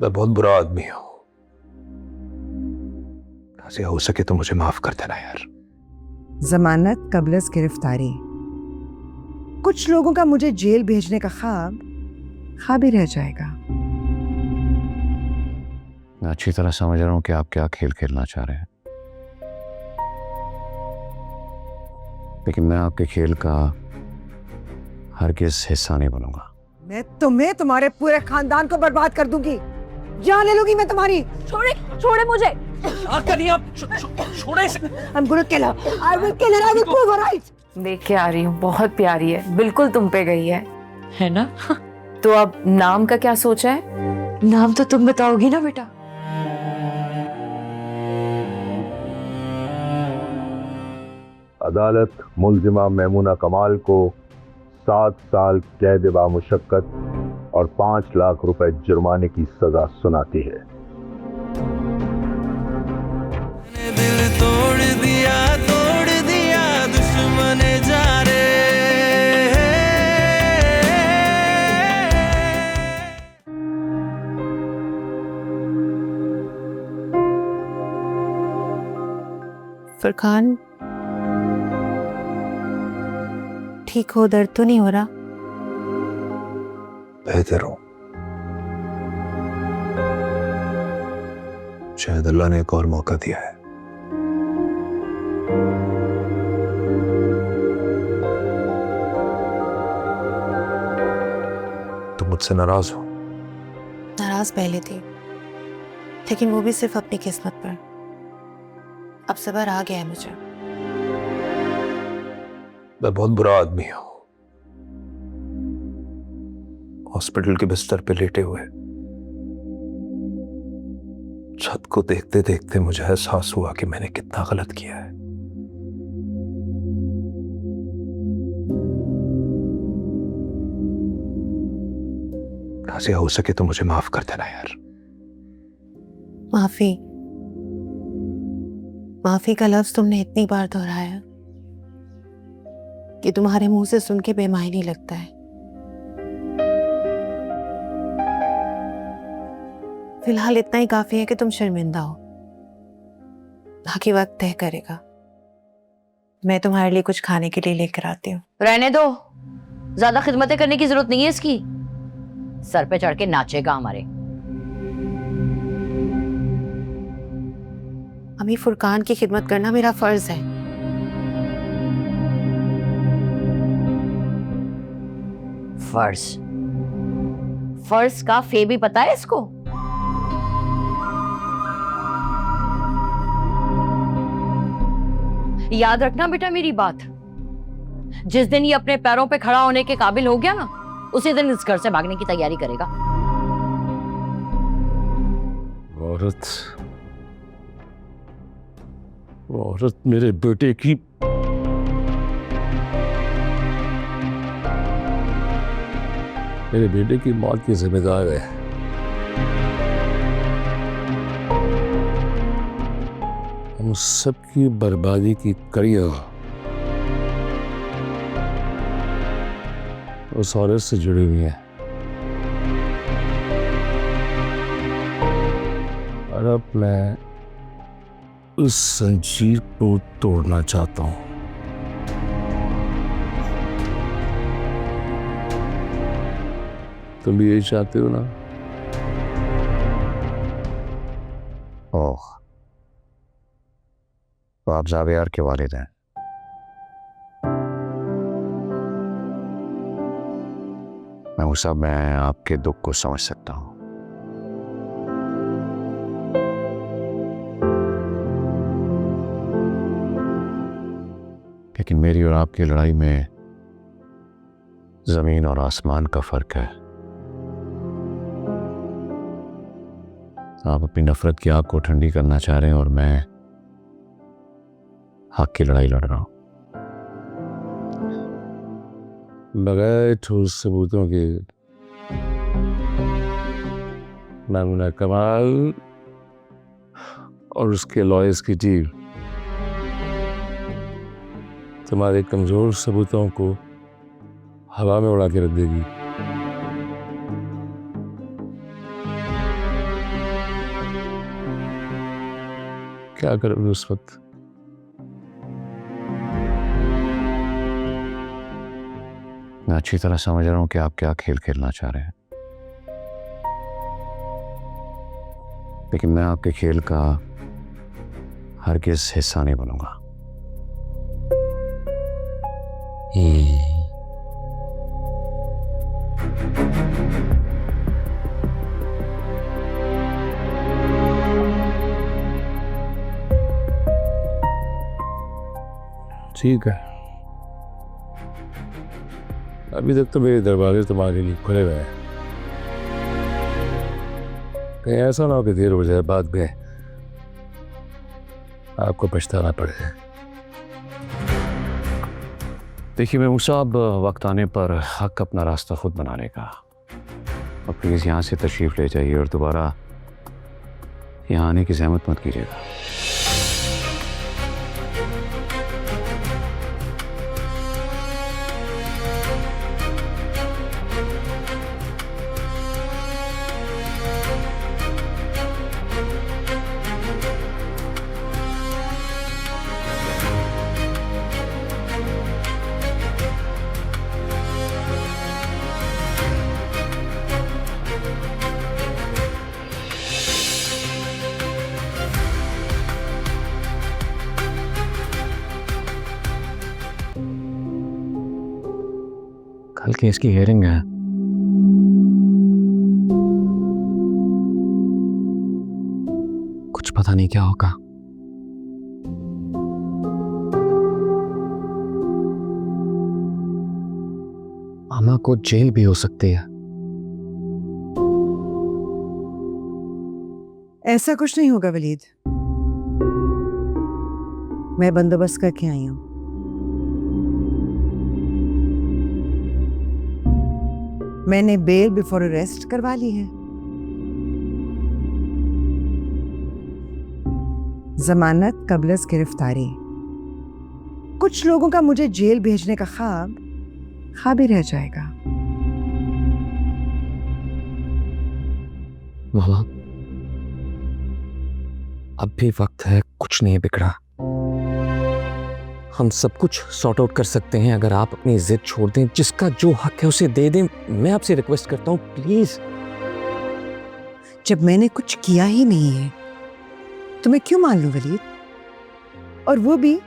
मैं बहुत बुरा आदमी हूं। ऐसे हो सके तो मुझे माफ कर देना यार। जमानत कबलस गिरफ्तारी। कुछ लोगों का मुझे जेल भेजने का ख्वाब ही रह जाएगा। मैं अच्छी तरह समझ रहा हूं कि आप क्या खेल खेलना चाह रहे हैं, लेकिन मैं आपके खेल का हरगिज़ हिस्सा नहीं बनूंगा। मैं तुम्हें तुम्हारे पूरे खानदान को बर्बाद कर दूंगी। जान ले लूंगी मैं तुम्हारी। छोड़े छोड़े मुझे। छोड़े इसे। I'm gonna kill her. I will kill her. I will prove her right. देख के आ रही हूँ, बहुत प्यारी है, बिल्कुल तुम पे गई है ना? तो अब नाम का क्या सोचा है? नाम तो तुम बताओगी ना बेटा। अदालत मुल्जिमा मैमूना कमाल को 7 साल कैद बामुशक्कत और 5 लाख रुपए जुर्माने की सजा सुनाती है। दिल तोड़ दिया दुश्मन जा रे। फरखान, ठीक हो? दर्द तो नहीं हो रहा? बेहतर हूं। शायद अल्लाह ने एक और मौका दिया है। तुम मुझसे नाराज हो? नाराज पहले थी, लेकिन वो भी सिर्फ अपनी किस्मत पर। अब सब्र आ गया है मुझे। मैं बहुत बुरा आदमी हूं। हॉस्पिटल के बिस्तर पे लेटे हुए छत को देखते देखते मुझे एहसास हुआ कि मैंने कितना गलत किया है। ऐसे हो सके तो मुझे माफ कर देना यार। माफी का लफ्ज तुमने इतनी बार दोहराया कि तुम्हारे मुंह से सुन के बेमायनी लगता है। फिलहाल इतना ही काफी है कि तुम शर्मिंदा हो। बाकी वक्त तय करेगा। मैं तुम्हारे लिए कुछ खाने के लिए लेकर आती हूँ। रहने दो, ज्यादा खिदमतें करने की जरूरत नहीं है इसकी। सर पे चढ़ के नाचेगा हमारे। अम्मी, फुरकान की खिदमत करना मेरा फर्ज है। फर्ज का फे भी पता है इसको? याद रखना बेटा मेरी बात। जिस दिन ये अपने पैरों पे खड़ा होने के काबिल हो गया ना, उसी दिन इस घर से भागने की तैयारी करेगा। वो औरत मेरे बेटे की मौत की जिम्मेदार है। हम सबकी बर्बादी की कड़ियां उस औरत से जुड़ी हुई हैं। और अब मैं उस जंजीर को तोड़ना चाहता हूं। तुम भी यही चाहते हो ना? ओह, तो आप जावेयार के वालिद हैं। मूसा, मैं आपके दुख को समझ सकता हूं। लेकिन मेरी और आपकी लड़ाई में जमीन और आसमान का फर्क है। आप अपनी नफरत की आग को ठंडी करना चाह रहे हैं और मैं हक की लड़ाई लड़ रहा हूं। बगैर ठोस सबूतों के मैमूना कमाल और उसके लॉयर्स की टीम तुम्हारे कमजोर सबूतों को हवा में उड़ा के रख देगी। क्या करोगे उस वक्त? मैं अच्छी तरह समझ रहा हूं कि आप क्या खेल खेलना चाह रहे हैं, लेकिन मैं आपके खेल का हरगिज़ हिस्सा नहीं बनूंगा। ठीक है, अभी तक तो मेरे दरवाजे तुम्हारे लिए खुले हुए हैं। कहीं ऐसा ना हो कि देर हो जाए, बाद में आपको पछताना पड़े। देखिए महमूद साहब, वक्त आने पर हक अपना रास्ता खुद बना लेगा। और प्लीज़ यहाँ से तशरीफ़ ले जाइए और दोबारा यहाँ आने की ज़हमत मत कीजिएगा। कल केस की हियरिंग है। कुछ पता नहीं क्या होगा। मामा को जेल भी हो सकती है। ऐसा कुछ नहीं होगा वलीद, मैं बंदोबस्त करके आई हूं। मैंने बेल बिफोर अरेस्ट करवा ली है। जमानत कबलस गिरफ्तारी। कुछ लोगों का मुझे जेल भेजने का ख्वाब ही रह जाएगा। मामा, अब भी वक्त है, कुछ नहीं बिगड़ा। हम सब कुछ सॉर्ट आउट कर सकते हैं अगर आप अपनी जिद छोड़ दें। जिसका जो हक है उसे दे दें। मैं आपसे रिक्वेस्ट करता हूं, प्लीज। जब मैंने कुछ किया ही नहीं है तो मैं क्यों मान लूं वलीद, और वो भी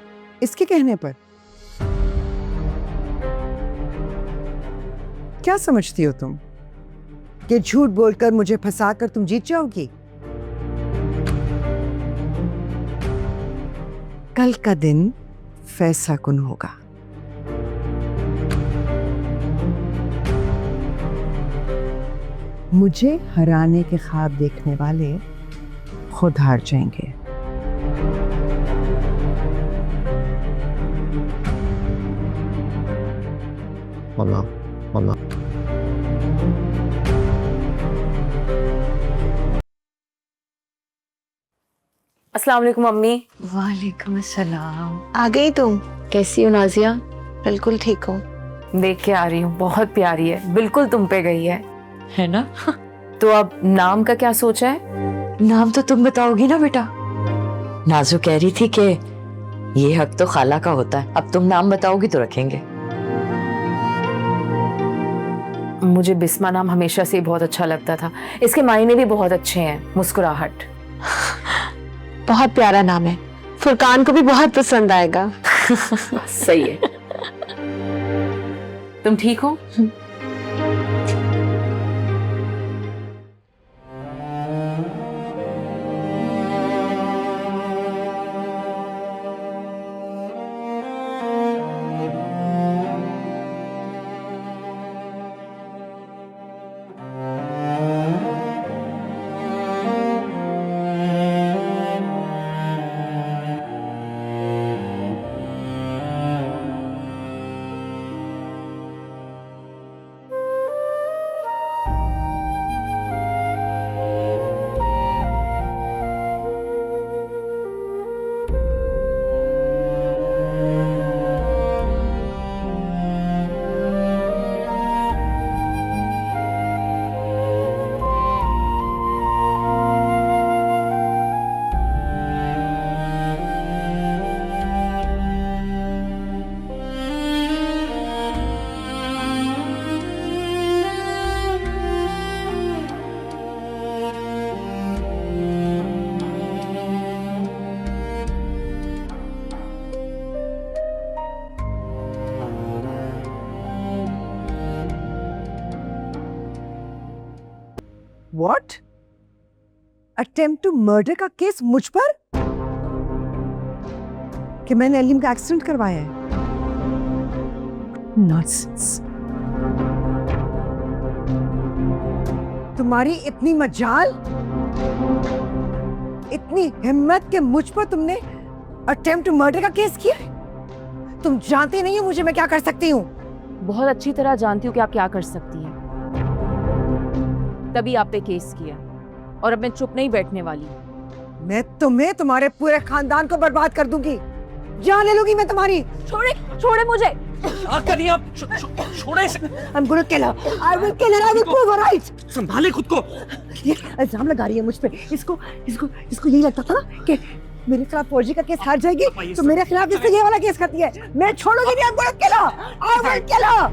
इसके कहने पर? क्या समझती हो तुम कि झूठ बोलकर मुझे फंसाकर तुम जीत जाओगी? कल का दिन फैसला कुन होगा। मुझे हराने के ख्वाब देखने वाले खुद हार जाएंगे। मामा, मामा। अस्सलाम वालेकुम मम्मी। वालेकुम अस्सलाम। आ गई तुम? कैसी हो नाजिया? बिल्कुल ठीक हो। देख के आ रही हूँ, बहुत प्यारी है, बिल्कुल तुम पे गई है ना? तो अब नाम का क्या सोचा है? नाम तो तुम बताओगी ना बेटा। नाजू कह रही थी कि ये हक तो खाला का होता है, अब तुम नाम बताओगी तो रखेंगे। मुझे बिस्मा नाम हमेशा से बहुत अच्छा लगता था। इसके मायने भी बहुत अच्छे हैं, मुस्कुराहट। बहुत प्यारा नाम है, फुरकान को भी बहुत पसंद आएगा। सही है। तुम ठीक हो? व्हाट? अटेम्प्ट टू मर्डर का केस मुझ पर? कि मैंने अलीम का एक्सीडेंट करवाया है? नॉनसेंस। तुम्हारी इतनी मजाल, इतनी हिम्मत कि मुझ पर तुमने अटेम्प्ट टू मर्डर का केस किया है? तुम जानती नहीं हो मुझे मैं क्या कर सकती हूँ। बहुत अच्छी तरह जानती हूँ कि आप क्या कर सकती हैं, तभी आप पे केस किया और अब मैं चुप नहीं बैठने वाली। मैं तुम्हें, तुम्हारे पूरे खानदान को बर्बाद कर दूंगी, जान ले लूंगी मैं तुम्हारी। छोड़े, छोड़े मुझे। क्या करिए आप? छोड़े इसे। I'm gonna kill her. I will kill her. I will prove her right. संभाले खुद को। ये इल्जाम लगा रही है मुझ पे। इसको इसको इसको यही लगता था ना कि मेरे खिलाफ फौजी का केस हार जाएगी तो मेरे खिलाफ इससे ये वाला केस करती है। मैं छोड़ूंगी नहीं। I'm gonna kill her. I will kill her.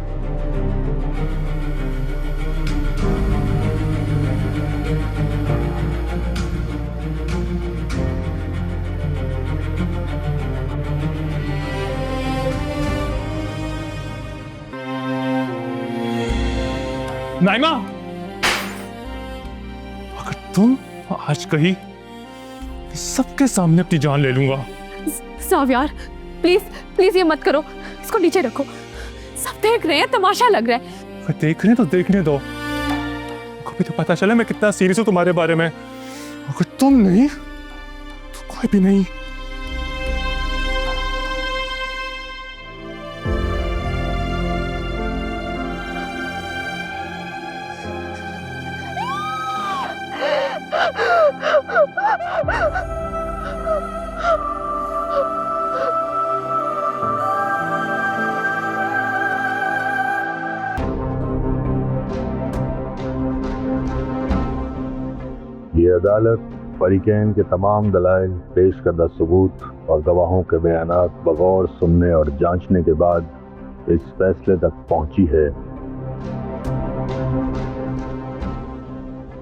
Naima, अगर तुम आज कही सबके सामने अपनी जान ले लूंगा। सावियार, प्लीज प्लीज ये मत करो, इसको नीचे रखो। सब देख रहे हैं, तमाशा लग रहा है। अगर देख रहे हैं तो देखने दो। को भी तो पता चला मैं कितना सीरियस हूं तुम्हारे बारे में। अगर तुम नहीं तो कोई भी नहीं। ये अदालत फरीकैन के तमाम दलाइल, पेश करदा सबूत और गवाहों के बयानात बगौर सुनने और जांचने के बाद इस फैसले तक पहुंची है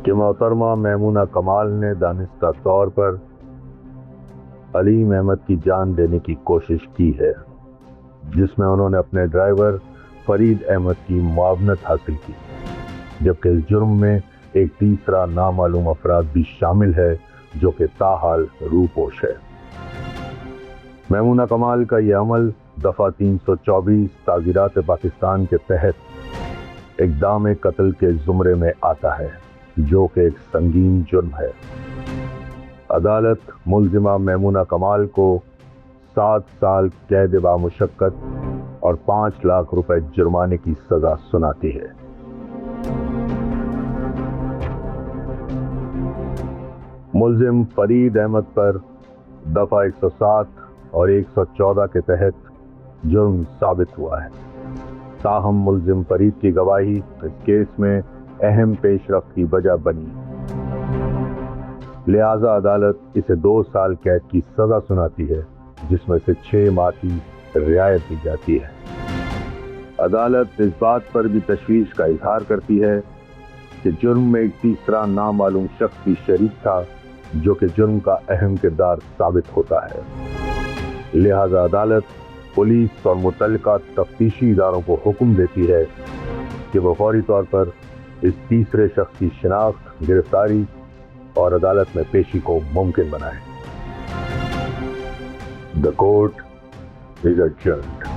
कि मोहतरमा मैमूना कमाल ने दानिस्ता तौर पर अलीम अहमद की जान देने की कोशिश की है, जिसमें उन्होंने अपने ड्राइवर फरीद अहमद की मुआवनत हासिल की, जबकि इस जुर्म में एक तीसरा नामालूम अफराद भी शामिल है जो कि ताहाल रूपोश है। मैमूना कमाल का यह अमल दफा 324 ताज़ीरात पाकिस्तान के तहत इक़दाम कत्ल के ज़ुमरे में आता है, जो कि एक संगीन जुर्म है। अदालत मुल्जिमा मैमूना कमाल को 7 साल कैद बामुशक्कत और 5 लाख रुपए जुर्माने की सजा सुनाती है। मुल्जिम फरीद अहमद पर दफा 107 और 114 के तहत जुर्म साबित हुआ है। ताहम मुल्जिम फरीद की गवाही इस केस में अहम पेशरफ्त की वजह बनी, लिहाजा अदालत इसे 2 साल कैद की सजा सुनाती है, जिसमें से 6 माह की रियायत दी जाती है। अदालत इस बात पर भी तशवीश का इजहार करती है कि जुर्म में एक तीसरा नामालूम शख्स भी शरीक था, जो कि जुर्म का अहम किरदार साबित होता है। लिहाजा अदालत पुलिस और मुतल्लिका तफ्तीशी इदारों को हुक्म देती है कि वो फौरी तौर पर इस तीसरे शख्स की शिनाख्त, गिरफ्तारी और अदालत में पेशी को मुमकिन बनाए। The court is adjourned.